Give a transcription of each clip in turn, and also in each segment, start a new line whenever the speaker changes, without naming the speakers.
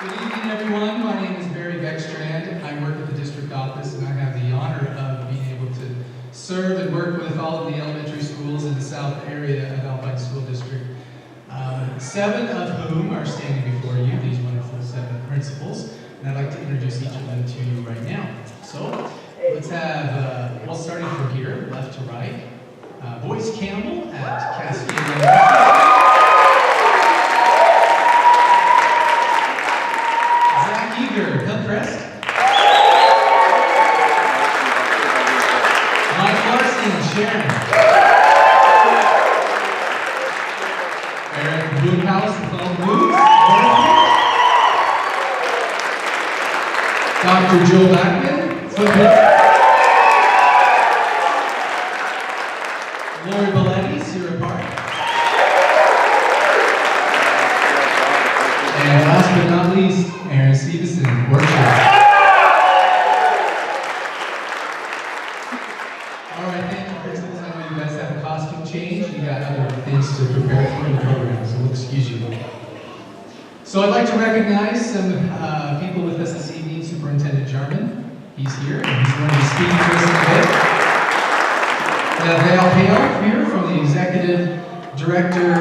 Good evening, everyone. My name is Barry Beckstrand. I work at the district office, and I have the honor of being able to serve and work with all of the elementary schools in the south area of Alpine School District. 7 of whom are standing before you, these wonderful 7 principals, and I'd like to introduce each of them to you right now. So, let's have, well, starting from here, left to right, Boyce Campbell at Cascade Elementary. Hillcrest. Mike Larson, Sharon. Eric Bloomhouse with all the moves. Dr. Joe Blackman, football. Lori Belletti, Sierra Park. And last but not least, Aaron Stevenson, workshop. All right, thank you, principals. I know you guys have a costume change. You got other things to prepare for in the program, so we'll excuse you. So I'd like to recognize some people with us this evening. Superintendent Jarman, he's here, and he's going to be speaking to us in a bit. We have Val Hale here from the Executive Director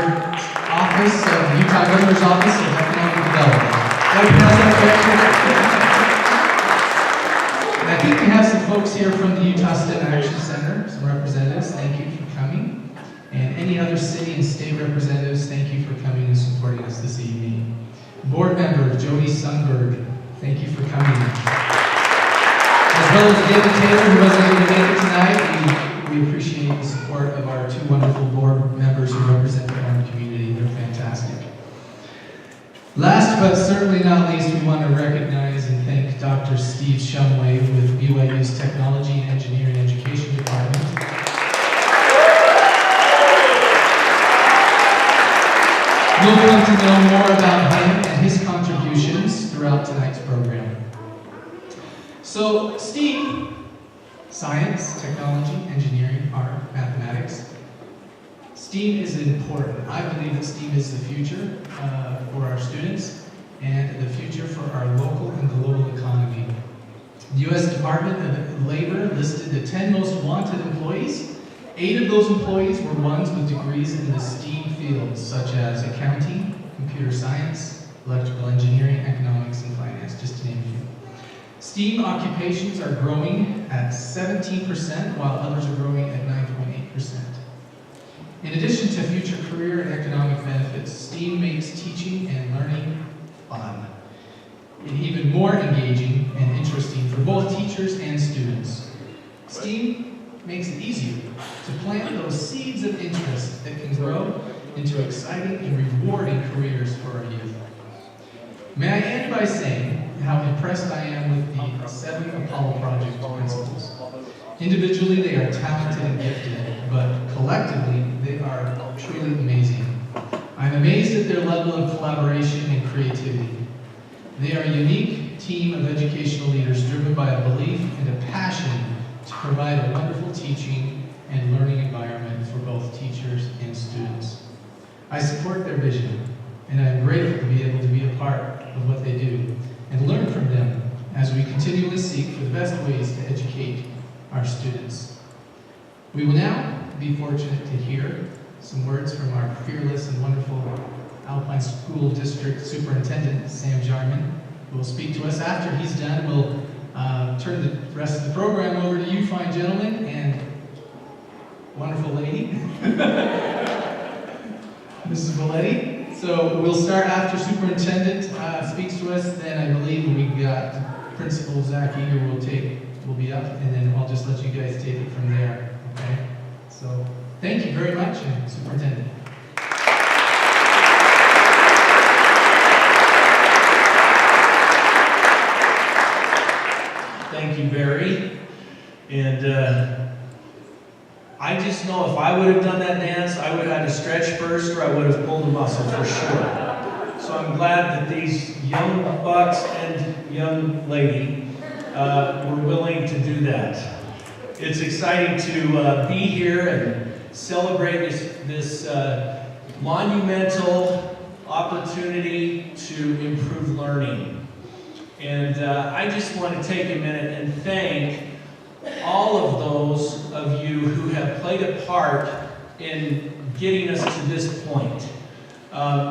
Office of the Utah Governor's Office of Economic Development. I think we have some folks here from the Utah STEM Action Center, some representatives. Thank you for coming. And any other city and state representatives, thank you for coming and supporting us this evening. Board member Jody Sundberg, thank you for coming. As well as David Taylor, who wasn't able to make it tonight, we appreciate the support of our 2 wonderful board members who represent the Orem community. They're fantastic. Last but certainly not least, we want to recognize and thank Dr. Steve Shumway with BYU's Technology and Engineering Education Department. You'll come to know more about him and his contributions throughout tonight's program. So, Steve, science, technology, engineering, art, mathematics. STEAM is important. I believe that STEAM is the future for our students and the future for our local and global economy. The U.S. Department of Labor listed the 10 most wanted employees. 8 of those employees were ones with degrees in the STEAM fields, such as accounting, computer science, electrical engineering, economics, and finance, just to name a few. STEAM occupations are growing at 17%, while others are growing at 9.8%. In addition to future career and economic benefits, STEAM makes teaching and learning fun, and even more engaging and interesting for both teachers and students. STEAM makes it easier to plant those seeds of interest that can grow into exciting and rewarding careers for our youth. May I end by saying how impressed I am with the 7 Apollo Project principals. Individually, they are talented and gifted, but collectively, they are truly amazing. I'm amazed at their level of collaboration and creativity. They are a unique team of educational leaders driven by a belief and a passion to provide a wonderful teaching and learning environment for both teachers and students. I support their vision, and I'm grateful to be able to be a part of what they do and learn from them as we continually seek for the best ways to educate our students. We will now be fortunate to hear some words from our fearless and wonderful Alpine School District Superintendent, Sam Jarman, who will speak to us. After he's done, we'll turn the rest of the program over to you fine gentlemen and wonderful lady, Mrs. Belletti. So we'll start after Superintendent speaks to us, then I believe we've got Principal Zach Eager will be up, and then I'll just let you guys take it from there, okay? So thank you very much, and Superintendent.
Thank you, Barry. And I just know if I would have done that dance, I would have had to stretch first, or I would have pulled a muscle for sure. So I'm glad that these young bucks and young lady were willing to do that. It's exciting to be here and celebrate this monumental opportunity to to improve learning. And I just want to take a minute and thank all of those of you who have played a part in getting us to this point.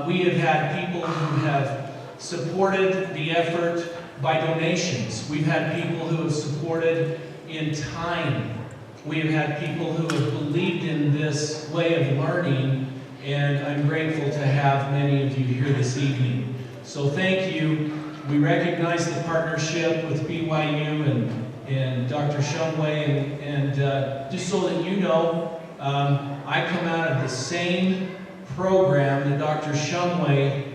We have had people who have supported the effort by donations. We've had people who have supported in time. We have had people who have believed in this way of learning, and I'm grateful to have many of you here this evening. So thank you. We recognize the partnership with BYU and Dr. Shumway, and just so that you know, I come out of the same program that Dr. Shumway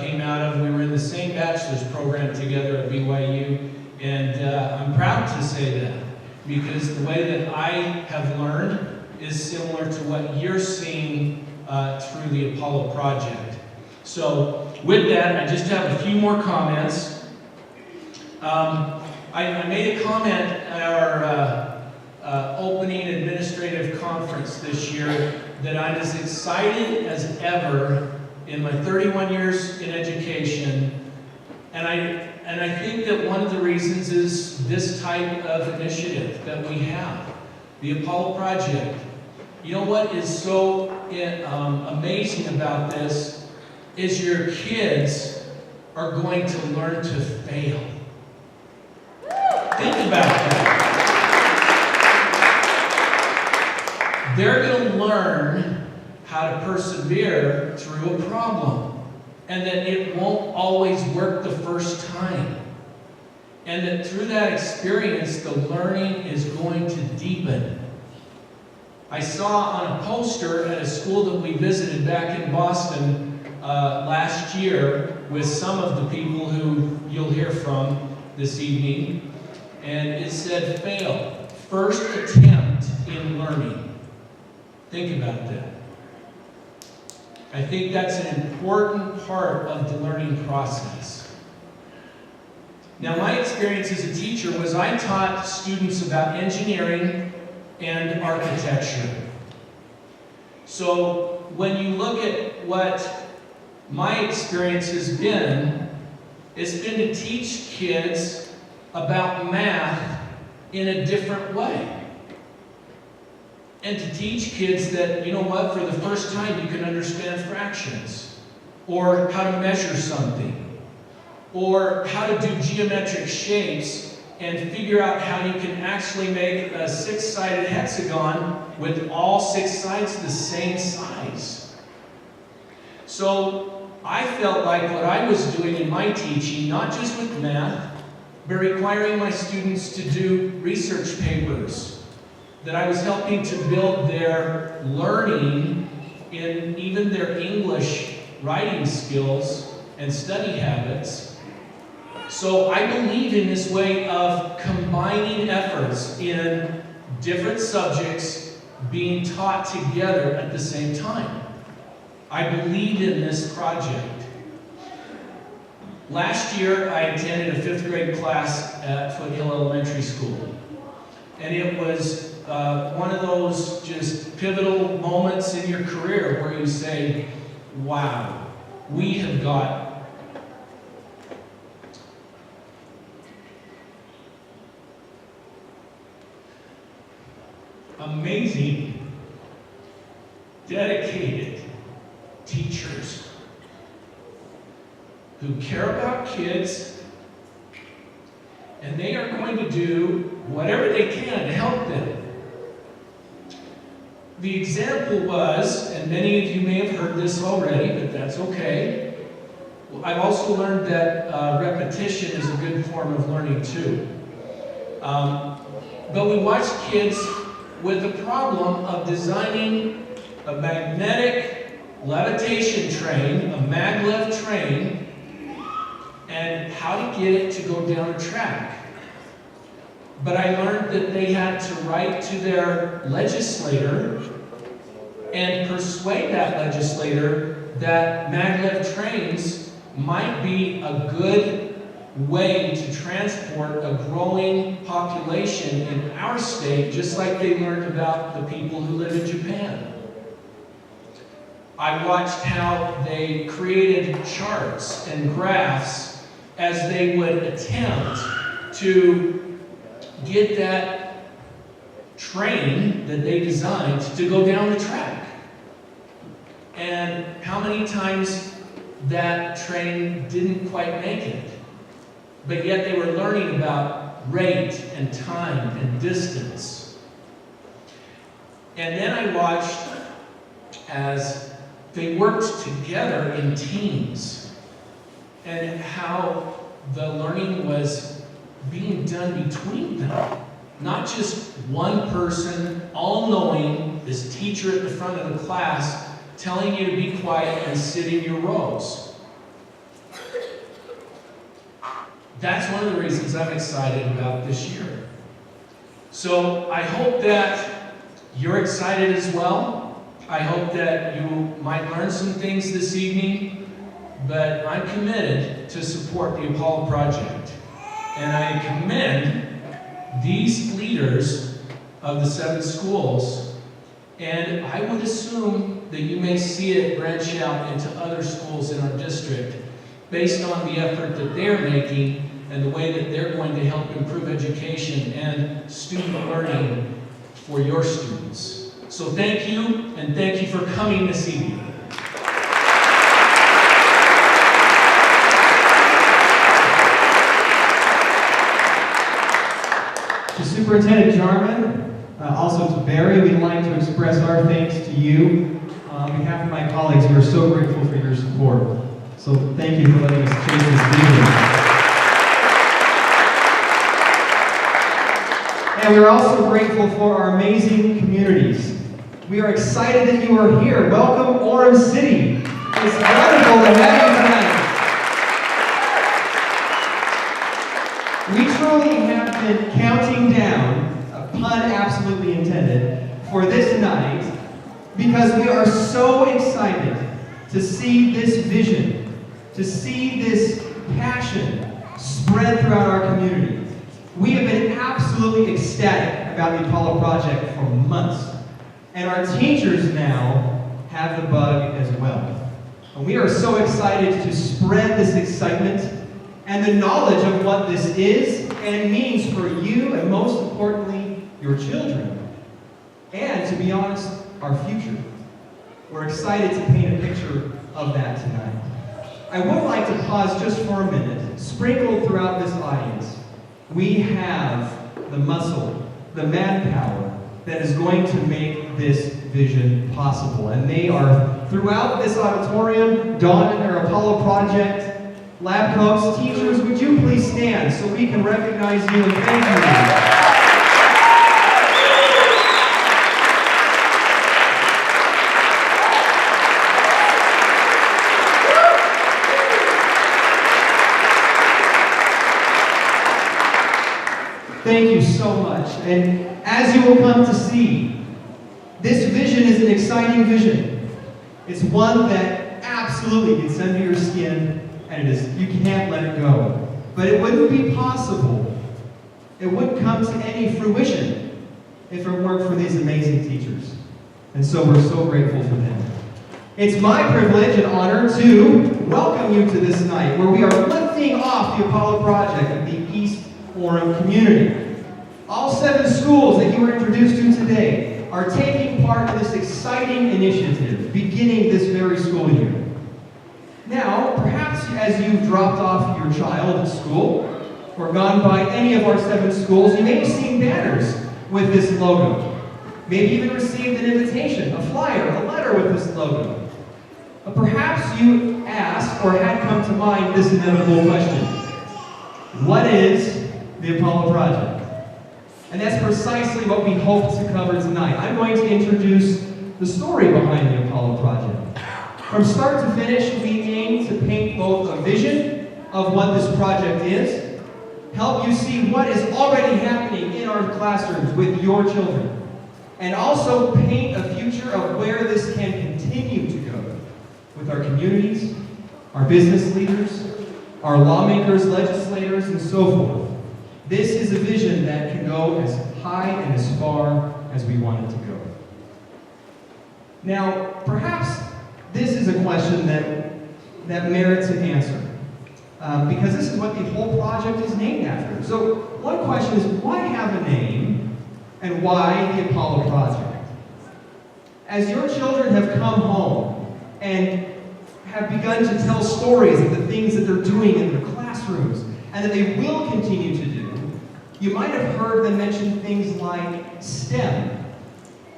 came out of. We were in the same bachelor's program together at BYU, and I'm proud to say that, because the way that I have learned is similar to what you're seeing through the Apollo Project. So with that, I just have a few more comments. I made a comment at our opening administrative conference this year that I'm as excited as ever in my 31 years in education, and I think that one of the reasons is this type of initiative that we have, the Apollo Project. You know what is so amazing about this is your kids are going to learn to fail. Think about that. They're going to learn how to persevere through a problem, and that it won't always work the first time, and that through that experience the learning is going to deepen. I saw on a poster at a school that we visited back in Boston last year with some of the people who you'll hear from this evening, and it said, "Fail, first attempt in learning." Think about that. I think that's an important part of the learning process. Now, my experience as a teacher was I taught students about engineering and architecture. So when you look at what my experience has been, it's been to teach kids about math in a different way. And to teach kids that, you know what, for the first time you can understand fractions, or how to measure something, or how to do geometric shapes and figure out how you can actually make a six-sided hexagon with all six sides the same size. So I felt like what I was doing in my teaching, not just with math, but requiring my students to do research papers, that I was helping to build their learning in even their English writing skills and study habits. So I believe in this way of combining efforts in different subjects being taught together at the same time. I believe in this project. Last year, I attended a 5th grade class at Foothill Elementary School. And it was one of those just pivotal moments in your career where you say, wow, we have got amazing, dedicated teachers who care about kids, and they are going to do whatever they can to help them. The example was, and many of you may have heard this already, but that's okay. I've also learned that repetition is a good form of learning too. But we watched kids with the problem of designing a magnetic levitation train, a maglev train, and how to get it to go down a track. But I learned that they had to write to their legislator and persuade that legislator that maglev trains might be a good way to transport a growing population in our state, just like they learned about the people who live in Japan. I watched how they created charts and graphs as they would attempt to get that train that they designed to go down the track. And how many times that train didn't quite make it. But yet they were learning about rate and time and distance. And then I watched as they worked together in teams and how the learning was being done between them. Not just one person, all-knowing, this teacher at the front of the class, telling you to be quiet and sit in your rows. That's one of the reasons I'm excited about this year. So I hope that you're excited as well. I hope that you might learn some things this evening, but I'm committed to support the Apollo Project. And I commend these leaders of the 7 schools, and I would assume that you may see it branch out into other schools in our district based on the effort that they're making and the way that they're going to help improve education and student learning for your students. So thank you, and thank you for coming this evening.
To Superintendent Jarman, also to Barry, we'd like to express our thanks to you. On behalf of my colleagues, we are so grateful for your support. So thank you for letting us chase this vision. And we're also grateful for our amazing communities. We are excited that you are here. Welcome, Orem City. It's wonderful to have you tonight. We truly have been counting down, a pun absolutely intended, for this night because we are so excited to see this vision, to see this passion spread throughout our community. We have been absolutely ecstatic about the Apollo Project for months, and our teachers now have the bug as well. And we are so excited to spread this excitement and the knowledge of what this is and means for you, and most importantly, your children. And to be honest, our future. We're excited to paint a picture of that tonight. I would like to pause just for a minute. Sprinkled throughout this audience, we have the muscle, the manpower that is going to make this vision possible. And they are throughout this auditorium, Dawn and our Apollo Project, lab coats, teachers, would you please stand so we can recognize you and thank you. Thank you so much. And as you will come to see, this vision is an exciting vision. It's one that absolutely gets under your skin, and you can't let it go. But it wouldn't be possible, it wouldn't come to any fruition if it weren't for these amazing teachers. And so we're so grateful for them. It's my privilege and honor to welcome you to this night where we are lifting off the Apollo Project of the East Orem community. All 7 schools that you were introduced to today are taking part in this exciting initiative beginning this very school year. Now, perhaps as you've dropped off your child at school or gone by any of our 7 schools, you may have seen banners with this logo. Maybe even received an invitation, a flyer, a letter with this logo. But perhaps you asked or had come to mind this inevitable question. What is the Apollo Project? And that's precisely what we hope to cover tonight. I'm going to introduce the story behind the Apollo Project. From start to finish, we aim to paint both a vision of what this project is, help you see what is already happening in our classrooms with your children, and also paint a future of where this can continue to go with our communities, our business leaders, our lawmakers, legislators, and so forth. This is a vision that can go as high and as far as we want it to go. Now, perhaps question that merits an answer. Because this is what the whole project is named after. So one question is, why have a name, and why the Apollo Project? As your children have come home and have begun to tell stories of the things that they're doing in their classrooms, and that they will continue to do, you might have heard them mention things like STEM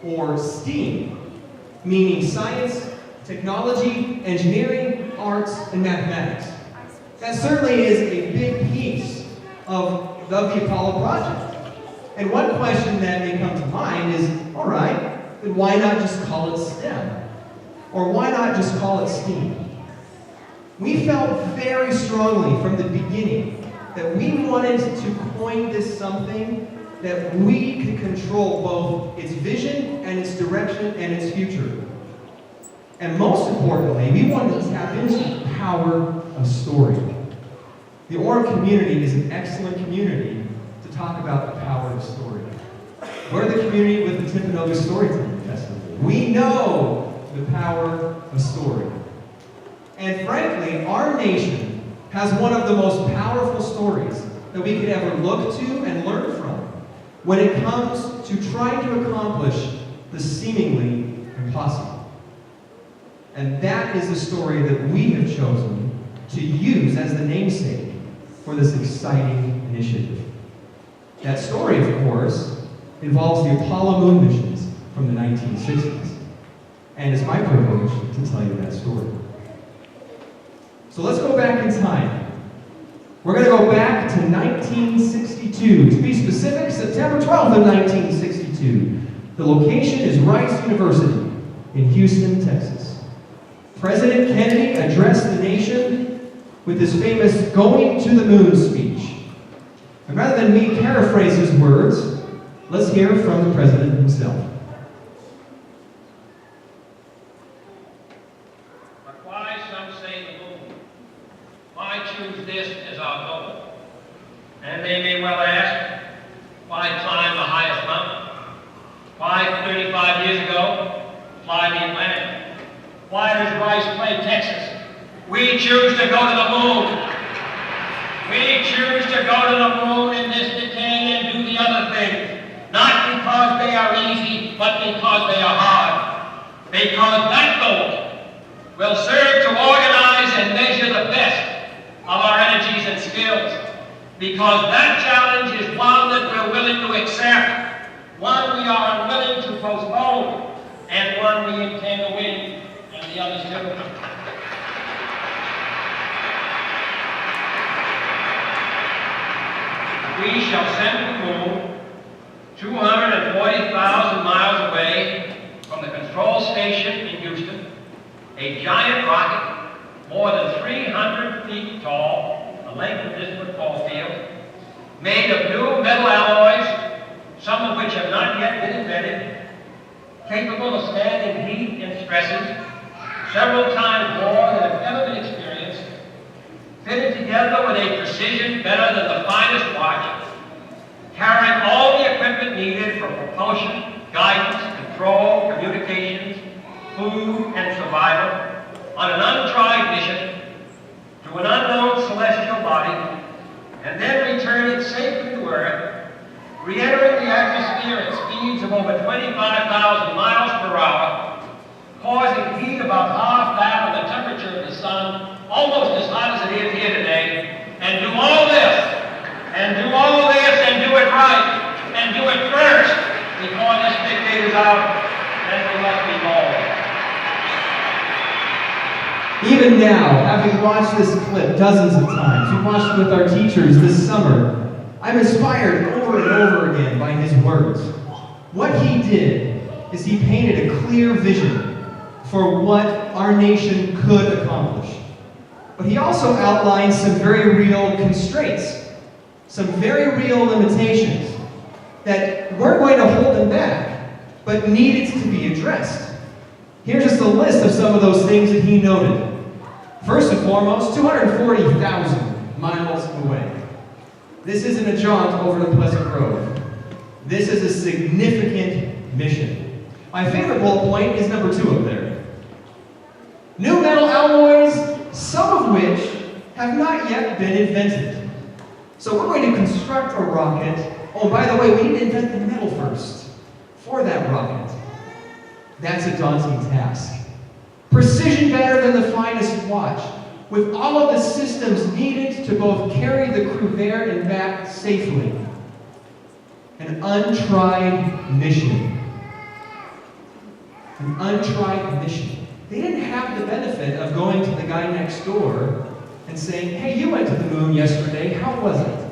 or STEAM, meaning science, technology, engineering, arts, and mathematics. That certainly is a big piece of the Apollo Project. And one question that may come to mind is, all right, then why not just call it STEM? Or why not just call it STEAM? We felt very strongly from the beginning that we wanted to coin this something that we could control both its vision and its direction and its future. And most importantly, we wanted to tap into the power of story. The Orem community is an excellent community to talk about the power of story. We're the community with the Timpanogos Storytelling Festival. We know the power of story. And frankly, our nation has one of the most powerful stories that we could ever look to and learn from when it comes to trying to accomplish the seemingly impossible. And that is the story that we have chosen to use as the namesake for this exciting initiative. That story, of course, involves the Apollo moon missions from the 1960s. And it's my privilege to tell you that story. So let's go back in time. We're going to go back to 1962. To be specific, September 12th of 1962. The location is Rice University in Houston, Texas. President Kennedy addressed the nation with his famous "Going to the Moon" speech. And rather than me paraphrase his words, let's hear from the president himself.
But why, some say, the moon? Why choose this as our goal? And they may well ask, why climb the highest mountain? Why, 35 years ago, fly the Atlantic? Why does Rice play Texas? We choose to go to the moon. We choose to go to the moon in this decade and do the other things. Not because they are easy, but because they are hard. Because that goal will serve to organize and measure the best of our energies and skills. Because that challenge is one that we're willing to accept, one we are unwilling to postpone, and one we intend to win, and the others too. We shall send to the moon 240,000 miles away from the control station in Houston, a giant rocket more than 300 feet tall, the length of this football field, made of new metal alloys, some of which have not yet been invented, capable of standing heat and stresses several times more than have ever been experienced, fitted together with a precision better than the finest watch, carrying all the equipment needed for propulsion, guidance, control, communications, food, and survival on an untried mission to an unknown celestial body, and then return it safely to Earth, re-entering the atmosphere at speeds of over 25,000 miles per hour, causing heat about half that of the temperature of the sun, almost as hot as it is here today, and do all this, and do all this, and do it right, and do it first, before this decade is out, then we must be bold.
Even now, having watched this clip dozens of times, we watched it with our teachers this summer, I'm inspired over and over again by his words. What he did is he painted a clear vision for what our nation could accomplish. But he also outlined some very real constraints, some very real limitations that weren't going to hold him back, but needed to be addressed. Here's just a list of some of those things that he noted. First and foremost, 240,000 miles away. This isn't a jaunt over to Pleasant Grove. This is a significant mission. My favorite bullet point is number 2 up there. New metal alloys, some of which have not yet been invented. So we're going to construct a rocket. Oh, by the way, we need to invent the metal first for that rocket. That's a daunting task. Precision better than the finest watch, with all of the systems needed to both carry the crew there and back safely. An untried mission. An untried mission. They didn't have the benefit of going to the guy next door and saying, hey, you went to the moon yesterday, how was it?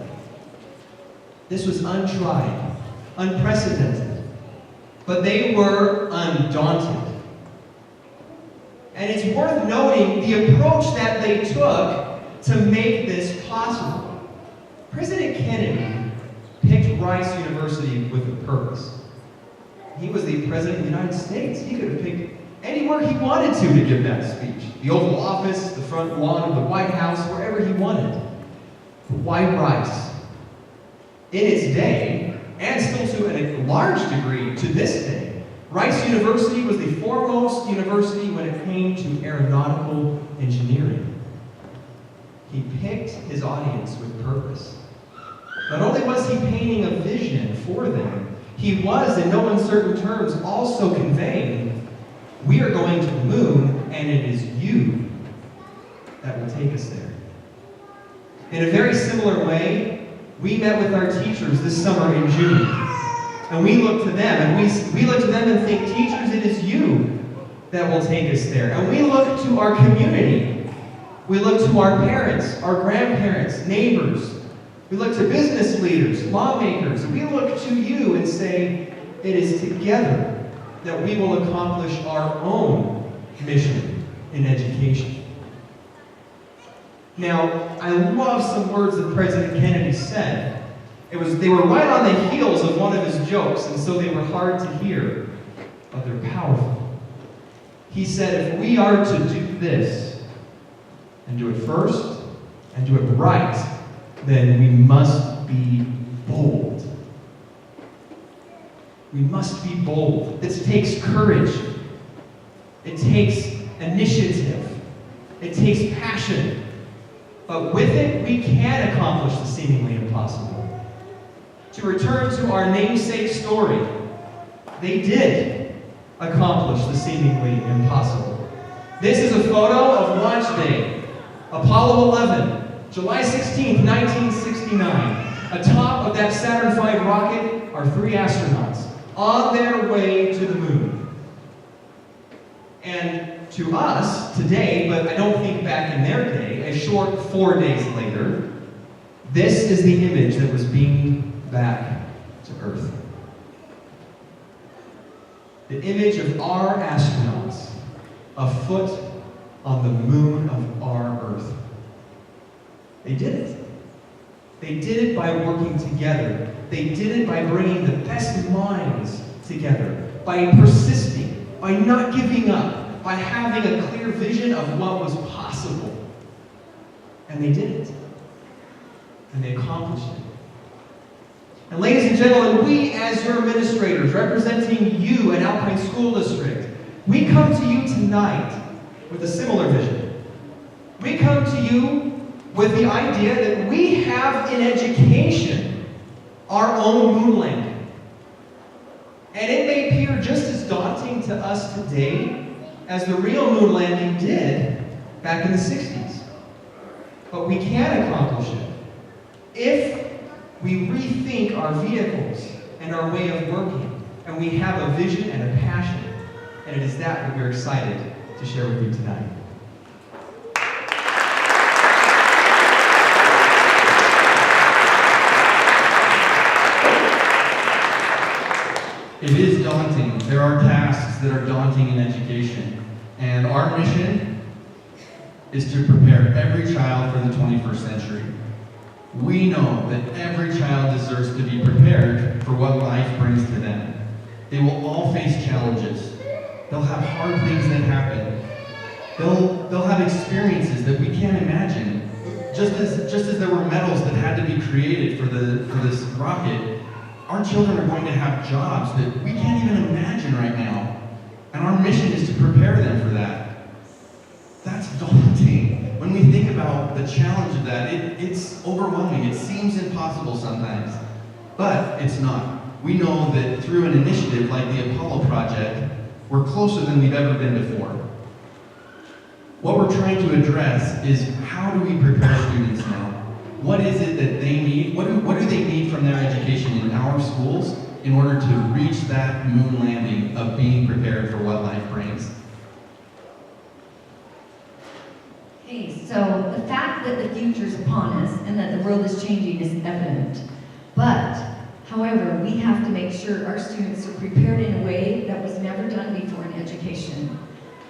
This was untried, unprecedented, but they were undaunted. And it's worth noting the approach that they took to make this possible. President Kennedy picked Rice University with a purpose. He was the President of the United States. He could have picked anywhere he wanted to give that speech. The Oval Office, the front lawn of the White House, wherever he wanted. But why Rice? In its day, and still to a large degree to this day, Rice University was the foremost university when it came to aeronautical engineering. He picked his audience with purpose. Not only was he painting a vision for them, he was, in no uncertain terms, also conveying, we are going to the moon, and it is you that will take us there. In a very similar way, we met with our teachers this summer in June. And we look to them, and we look to them and think, teachers, it is you that will take us there. And we look to our community. We look to our parents, our grandparents, neighbors. We look to business leaders, lawmakers. We look to you and say, it is together that we will accomplish our own mission in education. Now, I love some words that President Kennedy said. They were right on the heels of one of his jokes, and so they were hard to hear, but they're powerful. He said, if we are to do this, and do it first, and do it right, then we must be bold. We must be bold. This takes courage. It takes initiative. It takes passion. But with it, we can accomplish the seemingly impossible. To return to our namesake story, they did accomplish the seemingly impossible. This is a photo of launch day, Apollo 11, July 16th, 1969. Atop of that Saturn V rocket are 3 astronauts on their way to the moon. And to us, today, but I don't think back in their day, a short 4 days later, this is the image that was beamed back to Earth. The image of our astronauts afoot on the moon of our Earth. They did it. They did it by working together. They did it by bringing the best minds together, by persisting, by not giving up, by having a clear vision of what was possible. And they did it. And they accomplished it. And ladies and gentlemen, we as your administrators, representing you at Alpine School District, we come to you tonight with a similar vision. We come to you with the idea that we have in education our own moon landing. And it may appear just as daunting to us today as the real moon landing did back in the 60s. But we can accomplish it if we rethink our vehicles and our way of working, and we have a vision and a passion, and it is that we're excited to share with you tonight.
It is daunting. There are tasks that are daunting in education, and our mission is to prepare every child for the 21st century. We know that every child deserves to be prepared for what life brings to them. They will all face challenges. They'll have hard things that happen. They'll have experiences that we can't imagine. Just as there were metals that had to be created for this rocket, our children are going to have jobs that we can't even imagine right now. And our mission is to prepare them for that. daunting. When we think about the challenge of that, it's overwhelming. It seems impossible sometimes, but it's not. We know that through an initiative like the Apollo Project, we're closer than we've ever been before. What we're trying to address is how do we prepare students now? What is it that they need? What do they need from their education in our schools in order to reach that moon landing of being prepared for what life brings?
Okay, so the fact that the future is upon us and that the world is changing is evident. But, however, we have to make sure our students are prepared in a way that was never done before in education.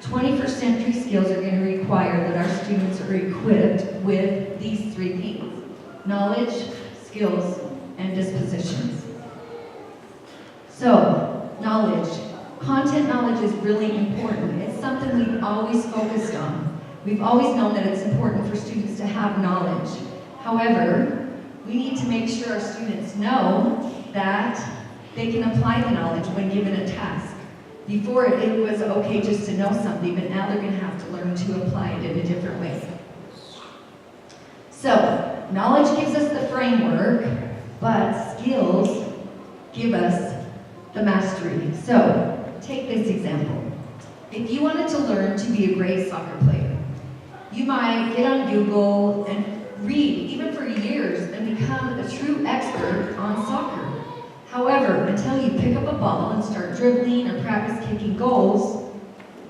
21st century skills are going to require that our students are equipped with these three things: knowledge, skills, and dispositions. So, knowledge. Content knowledge is really important. It's something we've always focused on. We've always known that it's important for students to have knowledge. However, we need to make sure our students know that they can apply the knowledge when given a task. Before it was okay just to know something, but now they're going to have to learn to apply it in a different way. So, knowledge gives us the framework, but skills give us the mastery. So, take this example. If you wanted to learn to be a great soccer player, you might get on Google and read, even for years, and become a true expert on soccer. However, until you pick up a ball and start dribbling or practice kicking goals,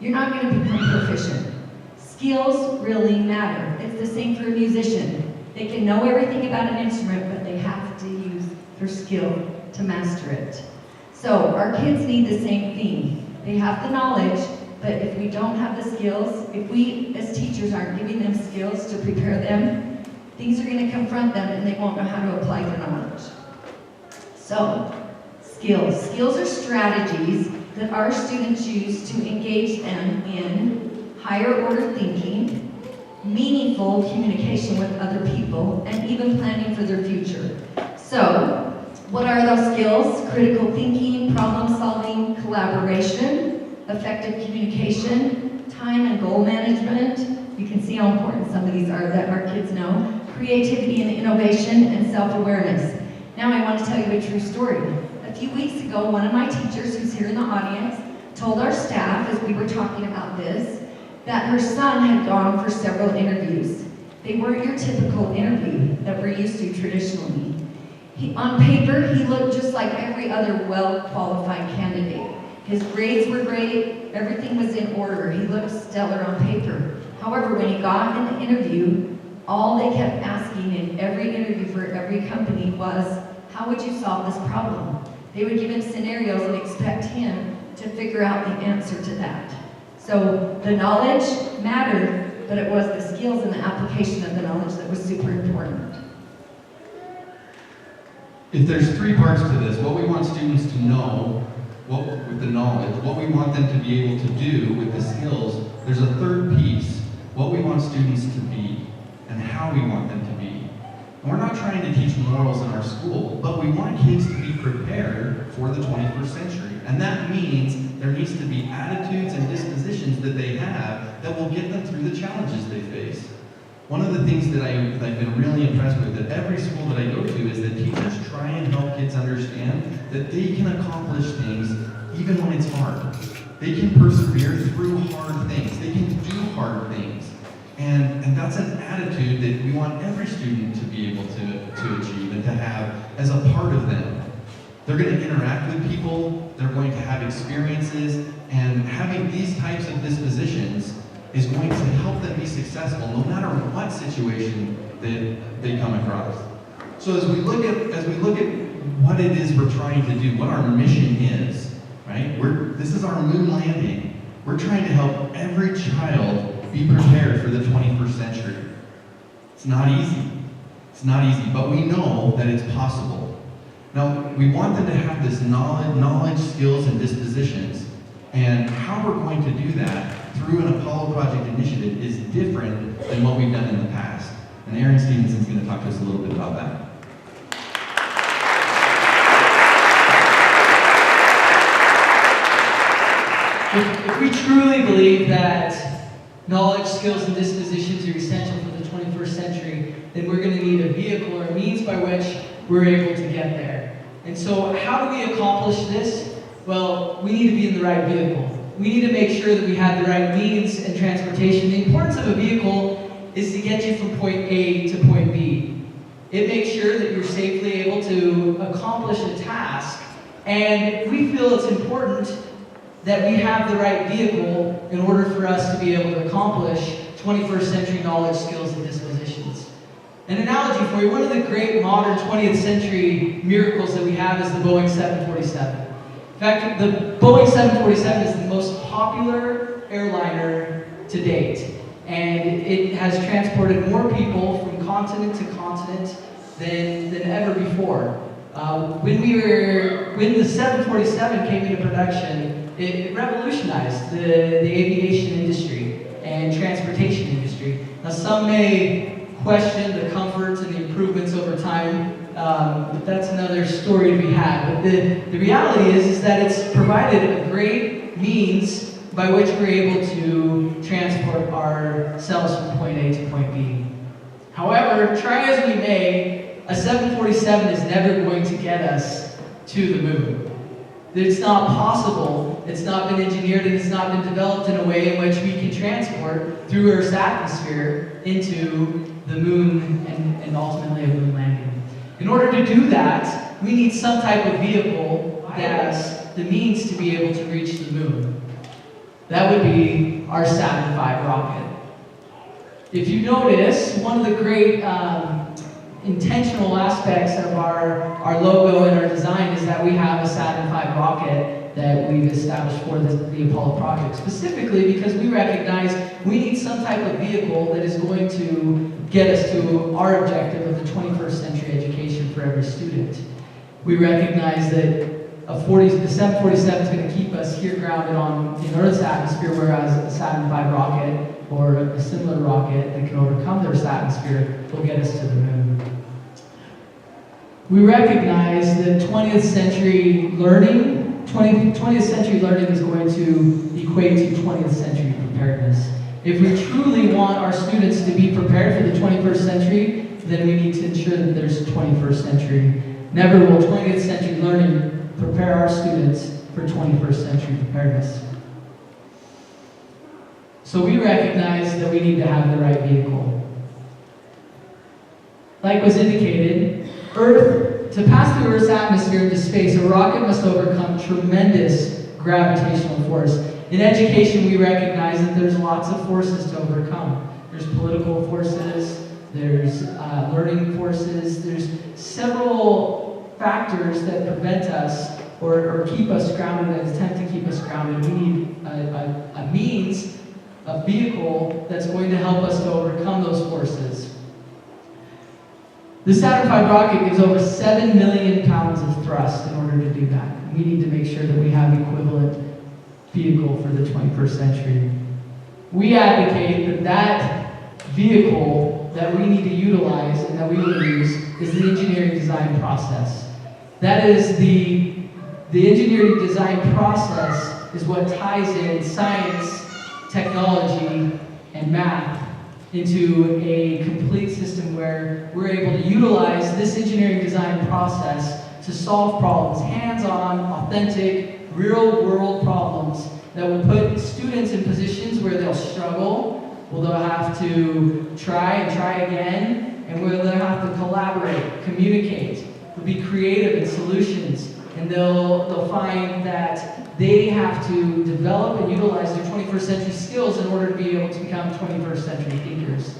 you're not going to become proficient. Skills really matter. It's the same for a musician. They can know everything about an instrument, but they have to use their skill to master it. So our kids need the same thing. They have the knowledge, but if we don't have the skills, if we as teachers aren't giving them skills to prepare them, things are going to confront them and they won't know how to apply their knowledge. So, skills. Skills are strategies that our students use to engage them in higher order thinking, meaningful communication with other people, and even planning for their future. So, what are those skills? Critical thinking, problem solving, collaboration, effective communication, time and goal management. You can see how important some of these are that our kids know. Creativity and innovation, and self-awareness. Now I want to tell you a true story. A few weeks ago, one of my teachers who's here in the audience told our staff, as we were talking about this, that her son had gone for several interviews. They weren't your typical interview that we're used to traditionally. On paper, he looked just like every other well-qualified candidate. His grades were great, everything was in order. He looked stellar on paper. However, when he got in the interview, all they kept asking in every interview for every company was, how would you solve this problem? They would give him scenarios and expect him to figure out the answer to that. So the knowledge mattered, but it was the skills and the application of the knowledge that was super important.
If there's three parts to this, what we want students to know with the knowledge, what we want them to be able to do with the skills, there's a third piece, what we want students to be and how we want them to be. And we're not trying to teach morals in our school, but we want kids to be prepared for the 21st century. And that means there needs to be attitudes and dispositions that they have that will get them through the challenges they face. One of the things that I've been really impressed with at every school that I go to is that teachers try and help kids understand that they can accomplish things even when it's hard. They can persevere through hard things. They can do hard things. And that's an attitude that we want every student to be able to achieve and to have as a part of them. They're going to interact with people, they're going to have experiences, and having these types of dispositions is going to help them be successful no matter what situation that they come across. So as we look at what it is we're trying to do, what our mission is, right? This is our moon landing. We're trying to help every child be prepared for the 21st century. It's not easy. It's not easy, but we know that it's possible. Now, we want them to have this knowledge, skills, and dispositions, and how we're going to do that through an Apollo Project initiative is different than what we've done in the past. And Aaron Stevenson's going to talk to us a little bit about that.
If we truly believe that
knowledge, skills, and dispositions are essential for the 21st century, then we're going to need a vehicle or a means by which we're able to get there. And so how do we accomplish this? Well, we need to be in the right vehicle. We need to make sure that we have the right means and transportation. The importance of a vehicle is to get you from point A to point B. It makes sure that you're safely able to accomplish a task, and we feel it's important that we have the right vehicle in order for us to be able to accomplish 21st century knowledge, skills, and dispositions. An analogy for you, one of the great modern 20th century miracles that we have is the Boeing 747. In fact, the Boeing 747 is the most popular airliner to date, and it has transported more people from continent to continent than ever before. When the 747 came into production, it revolutionized the aviation industry and transportation industry. Now, some may question the comforts and the improvements over time, but that's another story to be had. But the reality is that it's provided a great means by which we're able to transport ourselves from point A to point B. However, try as we may, a 747 is never going to get us to the moon. It's not possible, it's not been engineered, and it's not been developed in a way in which we can transport through Earth's atmosphere into the moon and ultimately a moon landing. In order to do that, we need some type of vehicle that has the means to be able to reach the moon. That would be our Saturn V rocket. If you notice, one of the great intentional aspects of our logo and our design is that we have a Saturn V rocket that we've established for the Apollo Project, specifically because we recognize we need some type of vehicle that is going to get us to our objective of the 21st century education for every student. We recognize that the 747 is going to keep us here grounded in Earth's atmosphere, whereas a Saturn V rocket or a similar rocket that can overcome the Earth's atmosphere will get us to the moon. We recognize that 20th century learning is going to equate to 20th century preparedness. If we truly want our students to be prepared for the 21st century, then we need to ensure that there's a 21st century. Never will 20th century learning prepare our students for 21st century preparedness. So we recognize that we need to have the right vehicle. Like was indicated, to pass through Earth's atmosphere into space, a rocket must overcome tremendous gravitational force. In education, we recognize that there's lots of forces to overcome. There's political forces, there's learning forces, there's several factors that prevent us or keep us grounded and attempt to keep us grounded. We need a means, a vehicle that's going to help us to overcome those forces. The Saturn V rocket gives over 7 million pounds of thrust in order to do that. We need to make sure that we have equivalent vehicle for the 21st century. We advocate that vehicle that we need to utilize and that we will use is the engineering design process. That is the engineering design process is what ties in science, technology, and math into a complete system where we're able to utilize this engineering design process to solve problems, hands-on, authentic, real-world problems that will put students in positions where they'll struggle, where they'll have to try and try again, and where they'll have to collaborate, communicate, they'll be creative in solutions, and they'll find that they have to develop and utilize their 21st century skills in order to be able to become 21st century thinkers.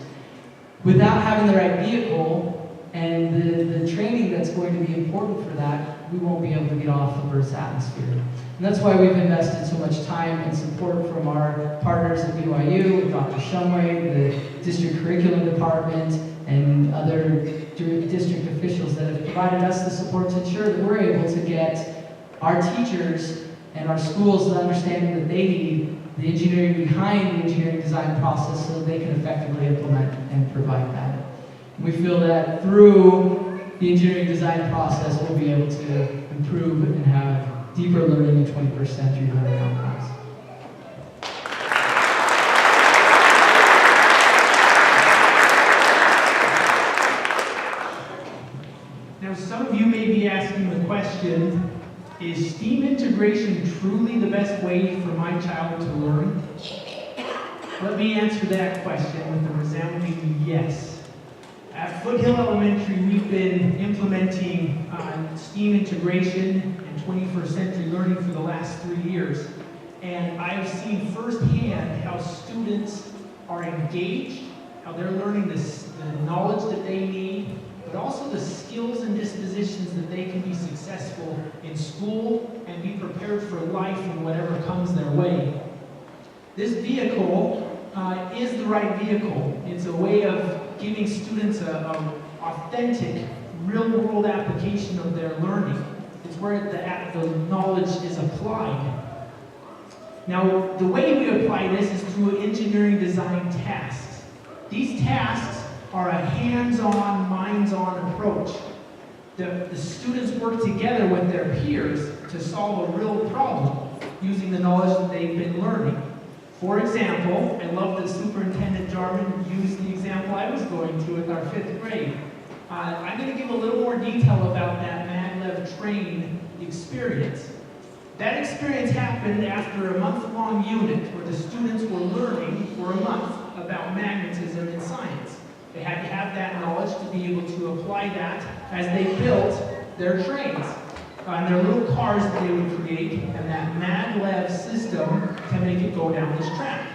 Without having the right vehicle and the training that's going to be important for that, we won't be able to get off of Earth's atmosphere. And that's why we've invested so much time and support from our partners at BYU, with Dr. Shumway, the district curriculum department, and other district officials that have provided us the support to ensure that we're able to get our teachers and our schools the understanding that they need the engineering behind the engineering design process so that they can effectively implement and provide that. And we feel that through the engineering design process, we'll be able to improve and have deeper learning in 21st century learning outcomes.
some of you may be asking the question, is STEAM integration truly the best way for my child to learn? Let me answer that question with a resounding yes. At Foothill Elementary, we've been implementing STEAM integration and 21st century learning for the last 3 years. And I have seen firsthand how students are engaged, how they're learning the knowledge that they need, but also the skills and dispositions that they can be successful in school and be prepared for life and whatever comes their way. This vehicle is the right vehicle. It's a way of giving students an authentic, real-world application of their learning. It's where the knowledge is applied. Now, the way we apply this is through engineering design tasks. These tasks are a hands-on, minds-on approach. The students work together with their peers to solve a real problem using the knowledge that they've been learning. For example, I love that Superintendent Jarman used the example I was going to with our 5th grade. I'm going to give a little more detail about that maglev train experience. That experience happened after a month-long unit where the students were learning for a month about magnetism in science. They had to have that knowledge to be able to apply that as they built their trains and their little cars that they would create and that maglev system to make it go down this track.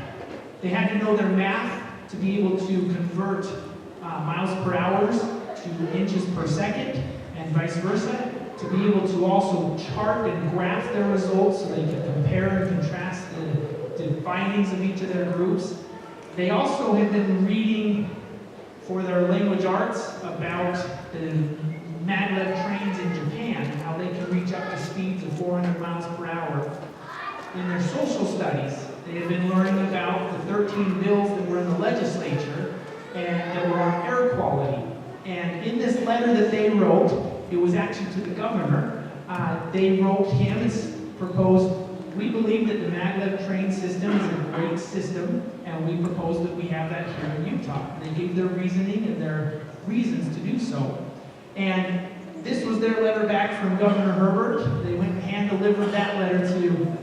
They had to know their math to be able to convert miles per hour to inches per second and vice versa, to be able to also chart and graph their results so they could compare and contrast the findings of each of their groups. They also had been reading for their language arts about the maglev trains in Japan, how they can reach up to speeds of 400 miles per hour. In their social studies, they had been learning about the 13 bills that were in the legislature and that were on air quality. And in this letter that they wrote, it was actually to the governor, they wrote him and proposed, we believe that the maglev train system is a great system, and we propose that we have that here in Utah. They gave their reasoning and their reasons to do so. And this was their letter back from Governor Herbert. They went and hand-delivered that letter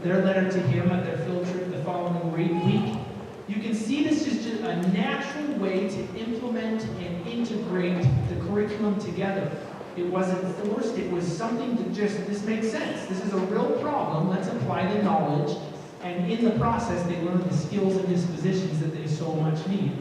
their letter to him at their field trip the following week. You can see this is just a natural way to implement and integrate the curriculum together. It wasn't forced, it was something to just, this makes sense. This is a real problem, let's apply the knowledge. And in the process, they learn the skills and dispositions that they so much need.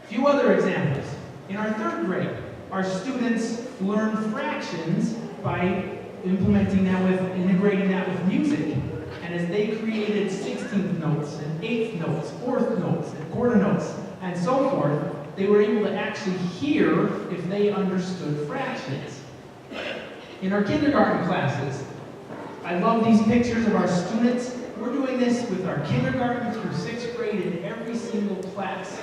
A few other examples. In our 3rd grade, our students learn fractions by integrating that with music. And as they created 16th notes and 8th notes, 4th notes, and quarter notes, and so forth, they were able to actually hear if they understood fractions. In our kindergarten classes, I love these pictures of our students. We're doing this with our kindergarten through 6th grade in every single class.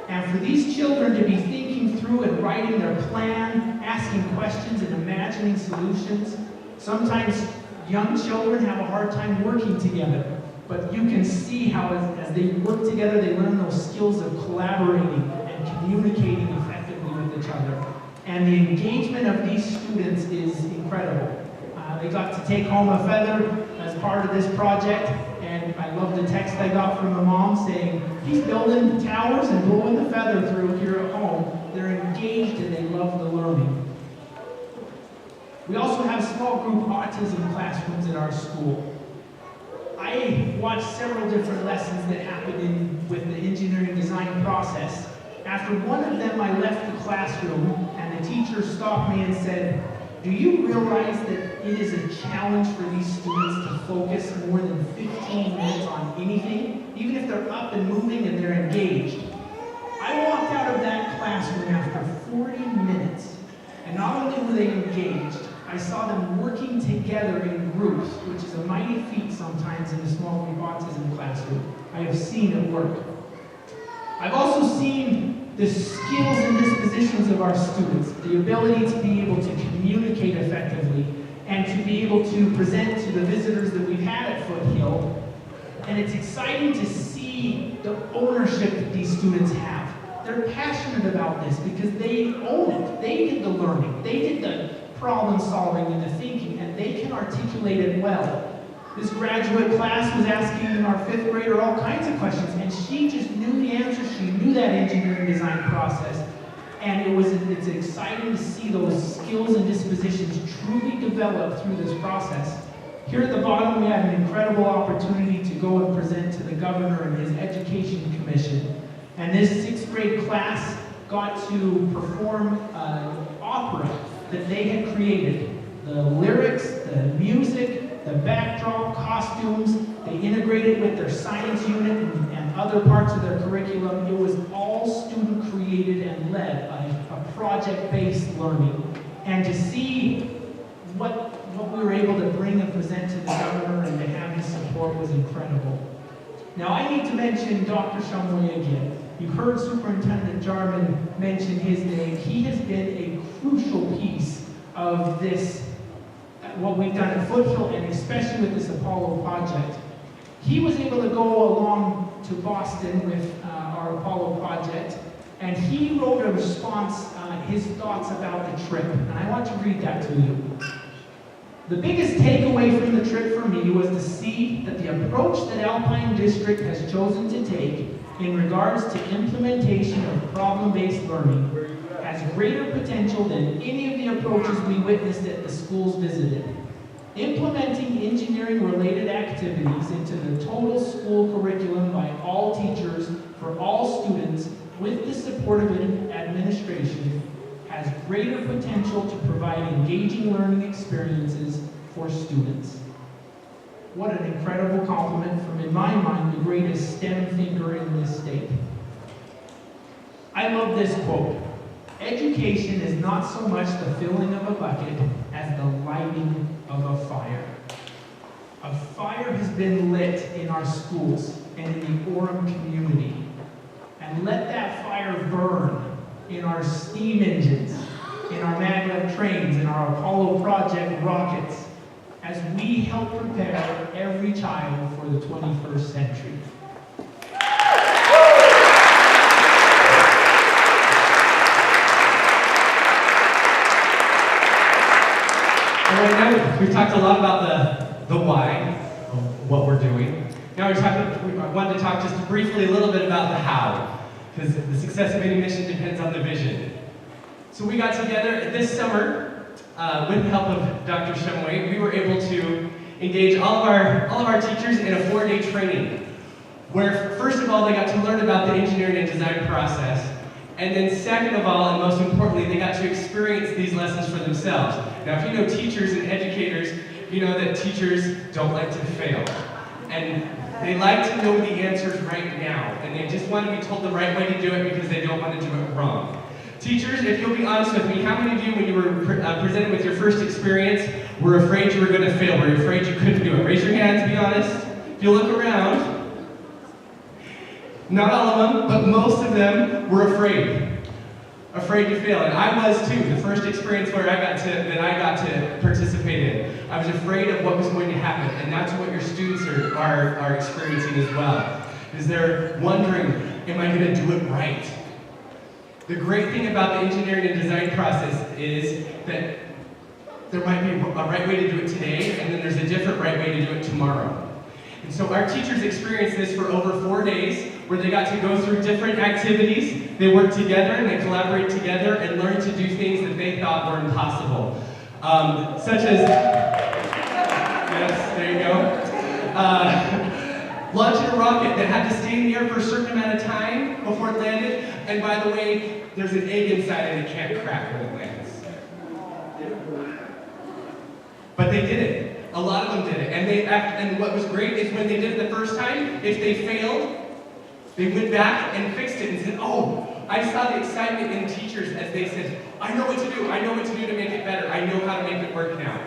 And for these children to be thinking through and writing their plan, asking questions and imagining solutions, sometimes young children have a hard time working together. But you can see how as they work together, they learn those skills of collaborating and communicating effectively with each other. And the engagement of these students is incredible. They got to take home a feather as part of this project, and I love the text I got from the mom saying, he's building towers and blowing the feather through here at home. They're engaged and they love the learning. We also have small group autism classrooms at our school. I watched several different lessons that happened with the engineering design process. After one of them, I left the classroom and the teacher stopped me and said, do you realize that it is a challenge for these students to focus more than 15 minutes on anything, even if they're up and moving and they're engaged? I walked out of that classroom after 40 minutes, and not only were they engaged, I saw them working together in groups, which is a mighty feat sometimes in a small group autism classroom. I have seen it work. I've also seen the skills and dispositions of our students, the ability to be able to communicate effectively and to be able to present to the visitors that we've had at Foothill. And it's exciting to see the ownership that these students have. They're passionate about this because they own it. They did the learning. They did the problem solving and the thinking, and they can articulate it well. This graduate class was asking our 5th grader all kinds of questions, and she just knew the answers. She knew that engineering design process. And it's exciting to see those skills and dispositions truly develop through this process. Here at the bottom, we had an incredible opportunity to go and present to the governor and his education commission. And this 6th grade class got to perform an opera that they had created. The lyrics, the music, the backdrop, costumes, they integrated with their science unit and other parts of their curriculum. It was all student created and led by a project-based learning. And to see what we were able to bring and present to the governor and to have his support was incredible. Now I need to mention Dr. Shumway again. You've heard Superintendent Jarman mention his name. He has been a crucial piece of this, what we've done at Foothill, and especially with this Apollo project. He was able to go along to Boston with our Apollo project, and he wrote a response, his thoughts about the trip, and I want to read that to you. The biggest takeaway from the trip for me was to see that the approach that Alpine District has chosen to take in regards to implementation of problem-based learning has greater potential than any of the approaches we witnessed at the schools visited. Implementing engineering-related activities into the total school curriculum by all teachers for all students with the support of administration has greater potential to provide engaging learning experiences for students. What an incredible compliment from, in my mind, the greatest STEM thinker in this state. I love this quote. Education is not so much the filling of a bucket as the lighting of a fire. A fire has been lit in our schools and in the Orem community. And let that fire burn in our steam engines, in our maglev trains, in our Apollo Project rockets, as we help prepare every child for the 21st century.
All right, now we've talked a lot about the why of what we're doing. Now I wanted to talk just briefly a little bit about the how, because the success of any mission depends on the vision. So we got together this summer with the help of Dr. Shumway. We were able to engage all of our teachers in a 4-day training, where first of all they got to learn about the engineering and design process, and then second of all, and most importantly, they got to experience these lessons for themselves. Now, if you know teachers and educators, you know that teachers don't like to fail. And they like to know the answers right now, and they just want to be told the right way to do it because they don't want to do it wrong. Teachers, if you'll be honest with me, how many of you, when you were presented with your first experience, were afraid you were going to fail, were you afraid you couldn't do it? Raise your hands, be honest. If you look around, not all of them, but most of them were afraid to fail, and I was too. The first experience that I got to participate in, I was afraid of what was going to happen, and that's what your students are experiencing as well. Is they're wondering, am I going to do it right? The great thing about the engineering and design process is that there might be a right way to do it today, and then there's a different right way to do it tomorrow. And so our teachers experienced this for over 4 days, where they got to go through different activities. They worked together and they collaborate together and learn to do things that they thought were impossible. Such as, yes, there you go. Launching a rocket that had to stay in the air for a certain amount of time before it landed. And by the way, there's an egg inside and it can't crack when it lands. But they did it. A lot of them did it. And what was great is when they did it the first time, if they failed, they went back and fixed it and said, oh, I saw the excitement in teachers as they said, I know what to do. I know what to do to make it better. I know how to make it work now.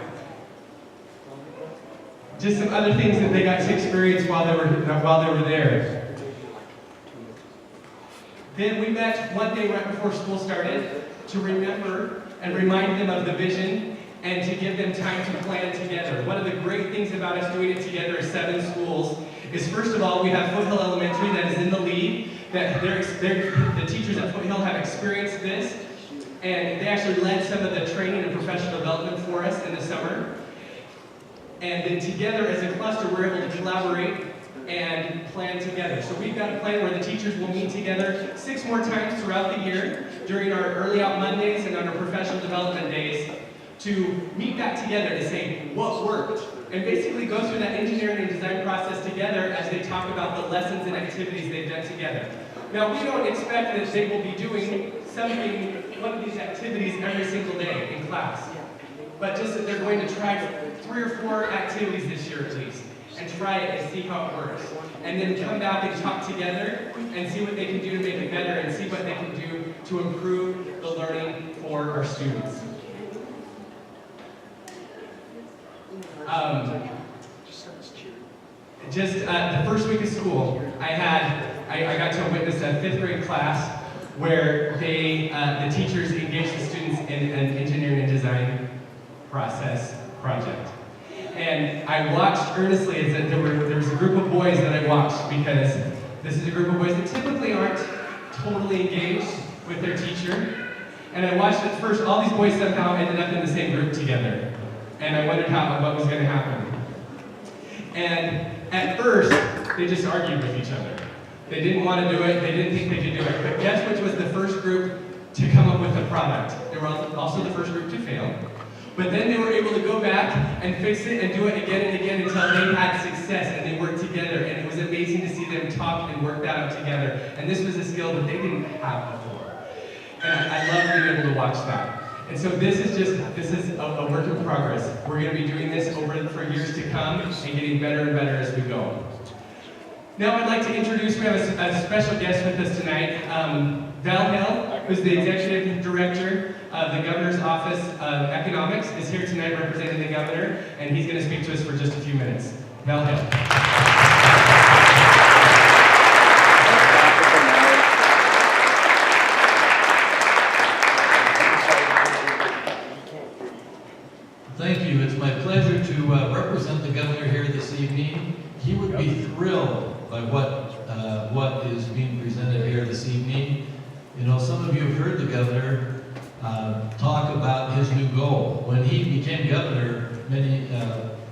Just some other things that they got to experience while they were there. Then we met one day right before school started to remember and remind them of the vision and to give them time to plan together. One of the great things about us doing it together as 7 schools is, first of all, we have Foothill Elementary that is in the lead, that the teachers at Foothill have experienced this. And they actually led some of the training and professional development for us in the summer. And then together as a cluster, we're able to collaborate and plan together. So we've got a plan where the teachers will meet together 6 more times throughout the year during our early out Mondays and on our professional development days to meet back together to say what worked. And basically go through that engineering and design process together as they talk about the lessons and activities they've done together. Now, we don't expect that they will be doing one of these activities every single day in class, but just that they're going to try 3 or 4 activities this year at least, and try it and see how it works. And then come back and talk together and see what they can do to make it better and see what they can do to improve the learning for our students. The first week of school, I got to witness a 5th grade class where the teachers engaged the students in an engineering and design project. And I watched earnestly as there was a group of boys that I watched because this is a group of boys that typically aren't totally engaged with their teacher. And I watched at first, all these boys somehow ended up in the same group together. And I wondered what was going to happen. And at first, they just argued with each other. They didn't want to do it, they didn't think they could do it. But guess which was the first group to come up with a product? They were also the first group to fail. But then they were able to go back and fix it and do it again and again until they had success and they worked together. And it was amazing to see them talk and work that out together. And this was a skill that they didn't have before. And I love being able to watch that. And so this is a work in progress. We're going to be doing this for years to come and getting better and better as we go. Now I'd like to introduce, we have a special guest with us tonight, Val Hill, who's the Executive Director of the Governor's Office of Economics, is here tonight representing the Governor, and he's going to speak to us for just a few minutes. Val Hill.
Thank you. It's my pleasure to represent the Governor here this evening. He would be thrilled by what is being presented here this evening. You know, some of you have heard the Governor talk about his new goal. When he became Governor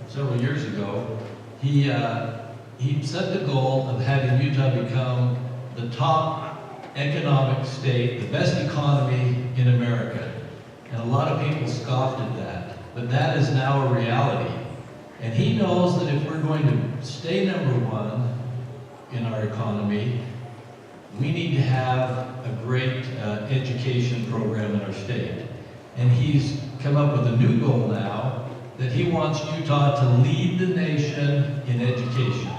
several years ago, he set the goal of having Utah become the top economic state, the best economy in America. And a lot of people scoffed at that, but that is now a reality. And he knows that if we're going to stay #1 in our economy, we need to have a great education program in our state. And he's come up with a new goal now that he wants Utah to lead the nation in education.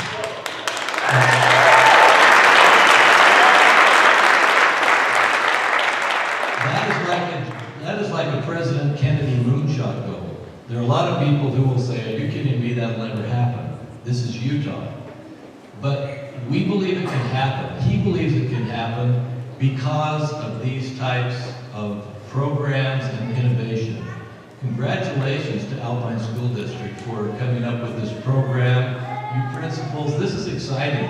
That is like a President Kennedy moonshot goal. There are a lot of people who will say, "Are you kidding me? That'll never happen. This is Utah." But we believe it can happen. He believes it can happen because of these types of programs and innovation. Congratulations to Alpine School District for coming up with this program. You principals, this is exciting.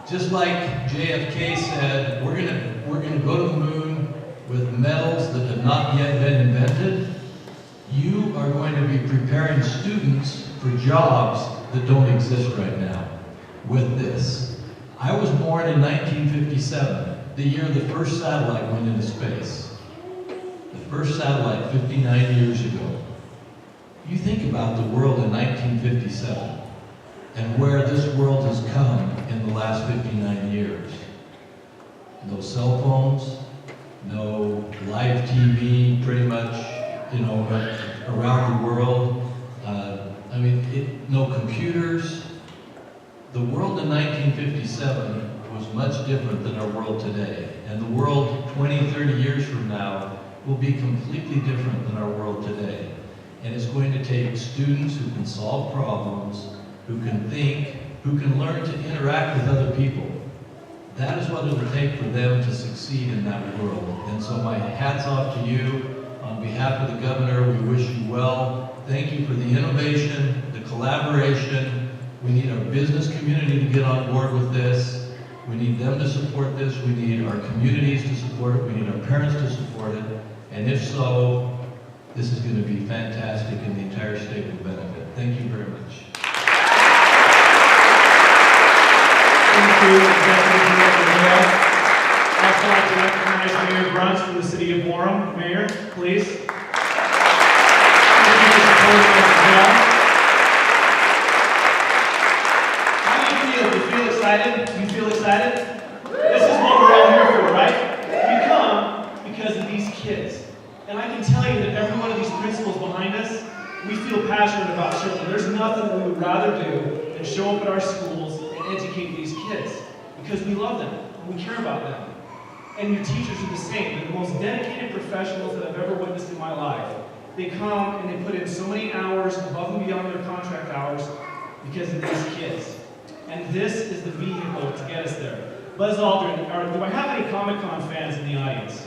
Just like JFK said, we're gonna go to the moon with metals that have not yet been invented. You are going to be preparing students for jobs that don't exist right now with this. I was born in 1957, the year the first satellite went into space. The first satellite 59 years ago. You think about the world in 1957 and where this world has come in the last 59 years. No cell phones, no live TV, pretty much, around the world. No computers. The world in 1957 was much different than our world today. And the world 20, 30 years from now will be completely different than our world today. And it's going to take students who can solve problems, who can think, who can learn to interact with other people. That is what it will take for them to succeed in that world. And so my hat's off to you. On behalf of the Governor, we wish you well. Thank you for the innovation, the collaboration. We need our business community to get on board with this. We need them to support this. We need our communities to support it. We need our parents to support it. And if so, this is going to be fantastic and the entire state will benefit. Thank you very much.
Thank you, Executive Director Hale. I'd also like to recognize Mayor Bruns from the city of Orem. Mayor, please. Thank you for supporting us as well. How do you feel? Do you feel excited? Do you feel excited? This is what we're all here for, right? We come because of these kids. And I can tell you that every one of these principals behind us, we feel passionate about children. There's nothing that we would rather do than show up at our schools and educate these kids because we love them and we care about them. And your teachers are the same. They're the most dedicated professionals that I've ever witnessed in my life. They come and they put in so many hours above and beyond their contract hours because of these kids. And this is the vehicle to get us there. Buzz Aldrin, do I have any Comic-Con fans in the audience?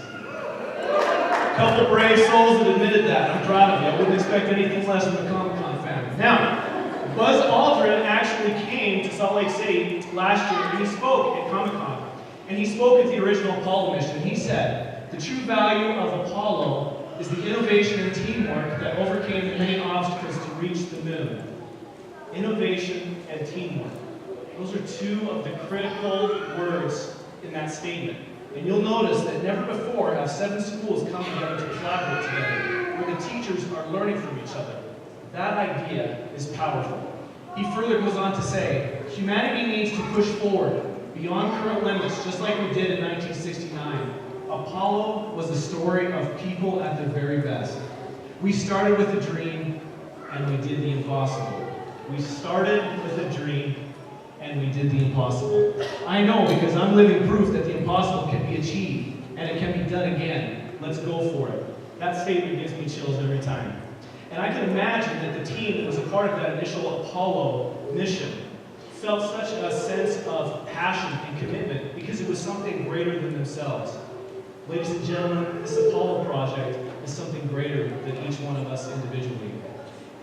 A couple brave souls that admitted that. I'm proud of you. I wouldn't expect anything less from a Comic-Con fan. Now, Buzz Aldrin actually came to Salt Lake City last year and he spoke at Comic-Con. And he spoke at the original Apollo mission. He said, the true value of Apollo is the innovation and teamwork that overcame the many obstacles to reach the moon. Innovation and teamwork. Those are two of the critical words in that statement. And you'll notice that never before have 7 schools come together to collaborate together, where the teachers are learning from each other. That idea is powerful. He further goes on to say, humanity needs to push forward beyond current limits, just like we did in 1969. Apollo was the story of people at their very best. We started with a dream, and we did the impossible. We started with a dream, and we did the impossible. I know because I'm living proof that the impossible can be achieved, and it can be done again. Let's go for it. That statement gives me chills every time. And I can imagine that the team that was a part of that initial Apollo mission felt such a sense of passion and commitment because it was something greater than themselves. Ladies and gentlemen, this Apollo project is something greater than each one of us individually.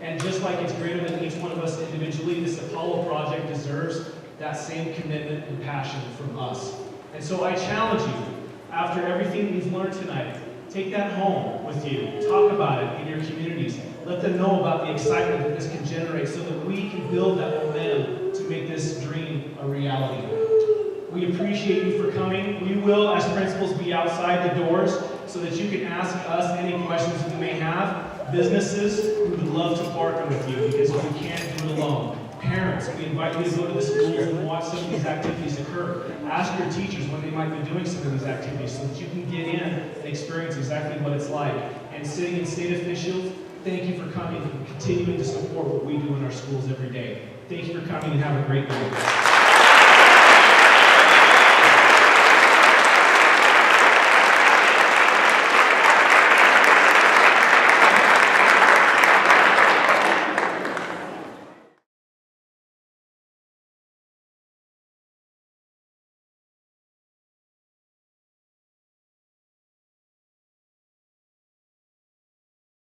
And just like it's greater than each one of us individually, this Apollo project deserves that same commitment and passion from us. And so I challenge you, after everything we've learned tonight, take that home with you. Talk about it in your communities. Let them know about the excitement that this can generate so that we can build that momentum to make this dream a reality. We appreciate you for coming. We will, as principals, be outside the doors so that you can ask us any questions that you may have. Businesses, we would love to partner with you because we can't do it alone. Parents, we invite you to go to the schools and watch some of these activities occur. Ask your teachers when they might be doing some of these activities so that you can get in and experience exactly what it's like. And city and state officials, thank you for coming and continuing to support what we do in our schools every day. Thank you for coming and have a great night.